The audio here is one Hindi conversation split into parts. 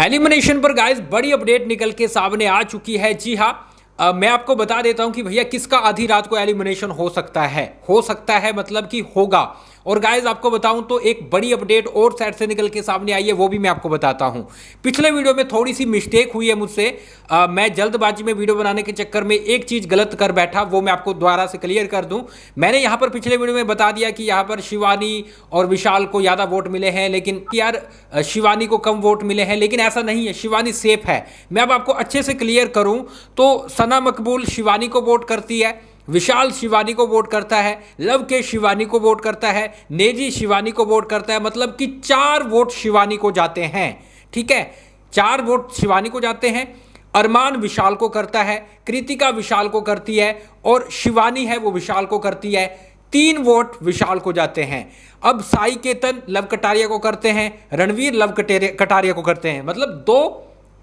एलिमिनेशन पर गाइस बड़ी अपडेट निकल के सामने आ चुकी है। जी हाँ, मैं आपको बता देता हूं कि भैया किसका आधी रात को एलिमिनेशन हो सकता है मतलब कि होगा। और गाइस आपको बताऊं तो एक बड़ी अपडेट और साइड से निकल के सामने आई है, वो भी मैं आपको बताता हूं। पिछले वीडियो में थोड़ी सी मिस्टेक हुई है मुझसे, मैं जल्दबाजी में वीडियो बनाने के चक्कर में एक चीज गलत कर बैठा, वो मैं आपको दोबारा से क्लियर कर दूं। मैंने यहां पर पिछले वीडियो में बता दिया कि यहां पर शिवानी और विशाल को ज्यादा वोट मिले हैं, लेकिन यार शिवानी को कम वोट मिले हैं, लेकिन ऐसा नहीं है, शिवानी सेफ है। मैं अब आपको अच्छे से क्लियर करूं तो सना मकबूल शिवानी को वोट करती है, विशाल शिवानी को वोट करता है, लव के शिवानी को वोट करता है, नेजी शिवानी को वोट करता है, मतलब कि 4 वोट शिवानी को जाते हैं। ठीक है, 4 वोट शिवानी को जाते हैं। अरमान विशाल को करता है, कृतिका विशाल को करती है और शिवानी है वो विशाल को करती है। 3 वोट विशाल को जाते हैं। अब साई केतन लव कटारिया को करते हैं, रणवीर लव कटारिया को करते हैं, मतलब 2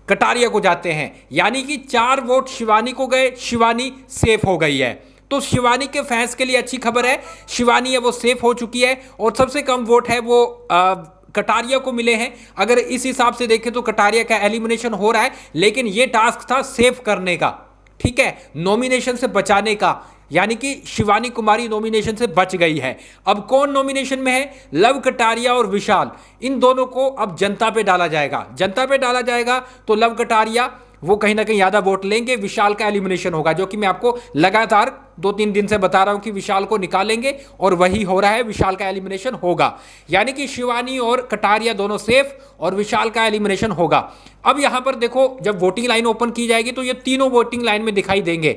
कटारिया को जाते हैं। यानी कि 4 वोट शिवानी को गए, शिवानी सेफ हो गई है। तो शिवानी के फैंस के लिए अच्छी खबर है, शिवानी है वो सेफ हो चुकी है और सबसे कम वोट है वो कटारिया को मिले हैं। अगर इस हिसाब से देखें तो कटारिया का एलिमिनेशन हो रहा है, लेकिन ये टास्क था सेफ करने का, ठीक है, नॉमिनेशन से बचाने का। यानी कि शिवानी कुमारी नॉमिनेशन से बच गई है। अब कौन नॉमिनेशन में है? लव कटारिया और विशाल, इन दोनों को अब जनता पे डाला जाएगा। जनता पे डाला जाएगा तो लव कटारिया वो कहीं ना कहीं ज्यादा वोट लेंगे, विशाल का एलिमिनेशन होगा, जो कि मैं आपको लगातार 2-3 दिन से बता रहा हूं कि विशाल को निकालेंगे और वही हो रहा है, विशाल का एलिमिनेशन होगा। यानी कि शिवानी और कटारिया दोनों सेफ और विशाल का एलिमिनेशन होगा। अब यहां पर देखो, जब वोटिंग लाइन ओपन की जाएगी तो ये तीनों वोटिंग लाइन में दिखाई देंगे,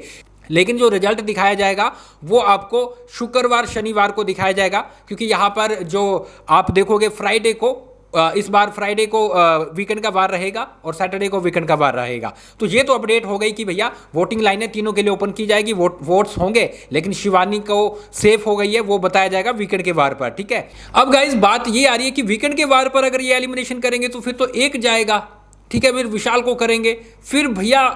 लेकिन जो रिजल्ट दिखाया जाएगा वो आपको शुक्रवार शनिवार को दिखाया जाएगा, क्योंकि यहां पर जो आप देखोगे फ्राइडे को, इस बार फ्राइडे को वीकेंड का वार रहेगा और सैटरडे को वीकेंड का वार रहेगा। तो ये तो अपडेट हो गई कि भैया वोटिंग लाइनें तीनों के लिए ओपन की जाएगी, वोट्स होंगे, लेकिन शिवानी को सेफ हो गई है, वो बताया जाएगा वीकेंड के वार पर। ठीक है, अब गाइस बात ये आ रही है कि वीकेंड के वार पर अगर ये एलिमिनेशन करेंगे तो फिर तो एक जाएगा, ठीक है, फिर विशाल को करेंगे, फिर भैया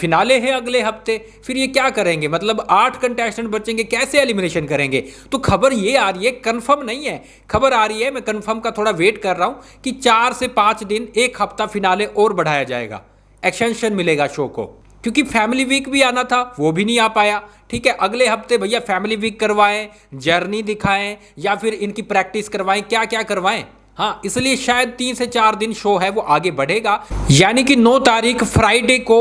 फिनाले है अगले हफ्ते, फिर ये क्या करेंगे? मतलब 8 कंटेस्टेंट बचेंगे, कैसे एलिमिनेशन करेंगे? तो खबर ये आ रही है, कंफर्म नहीं है, खबर आ रही है, मैं कंफर्म का थोड़ा वेट कर रहा हूं कि 4 से 5 दिन, 1 हफ्ता फिनाले और बढ़ाया जाएगा, एक्सटेंशन मिलेगा शो को, क्योंकि फैमिली वीक भी आना था, वो भी नहीं आ पाया। ठीक है, अगले हफ्ते भैया फैमिली वीक करवाएं, जर्नी दिखाएं या फिर इनकी प्रैक्टिस करवाएं, क्या क्या करवाएं। हाँ, इसलिए शायद 3 से 4 दिन शो है वो आगे बढ़ेगा। यानी कि 9 तारीख फ्राइडे को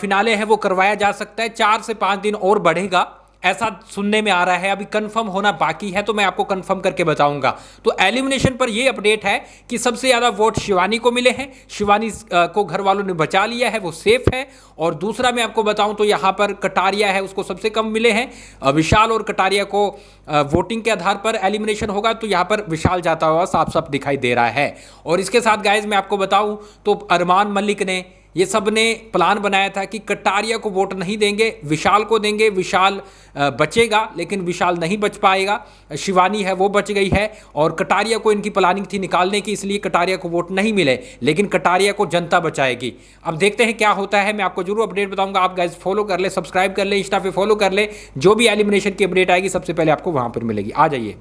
फिनाले है वो करवाया जा सकता है, 4 से 5 दिन और बढ़ेगा, ऐसा सुनने में आ रहा है। अभी कंफर्म होना बाकी है, तो मैं आपको कंफर्म करके बताऊंगा। तो एलिमिनेशन पर यह अपडेट है कि सबसे ज्यादा वोट शिवानी को मिले हैं, शिवानी को घर वालों ने बचा लिया है, वो सेफ है। और दूसरा मैं आपको बताऊं तो यहां पर कटारिया है, उसको सबसे कम मिले हैं। विशाल और कटारिया को वोटिंग के आधार पर एलिमिनेशन होगा, तो यहां पर विशाल जाता हुआ साफ साफ दिखाई दे रहा है। और इसके साथ गाइज मैं आपको बताऊं तो अरमान मलिक ने, ये सब ने प्लान बनाया था कि कटारिया को वोट नहीं देंगे, विशाल को देंगे, विशाल बचेगा, लेकिन विशाल नहीं बच पाएगा, शिवानी है वो बच गई है। और कटारिया को इनकी प्लानिंग थी निकालने की, इसलिए कटारिया को वोट नहीं मिले, लेकिन कटारिया को जनता बचाएगी। अब देखते हैं क्या होता है, मैं आपको जरूर अपडेट बताऊंगा। आप गाइज फॉलो कर ले, सब्सक्राइब कर ले, इंस्टा पे फॉलो कर ले, जो भी एलिमिनेशन की अपडेट आएगी सबसे पहले आपको वहां पर मिलेगी। आ जाइए।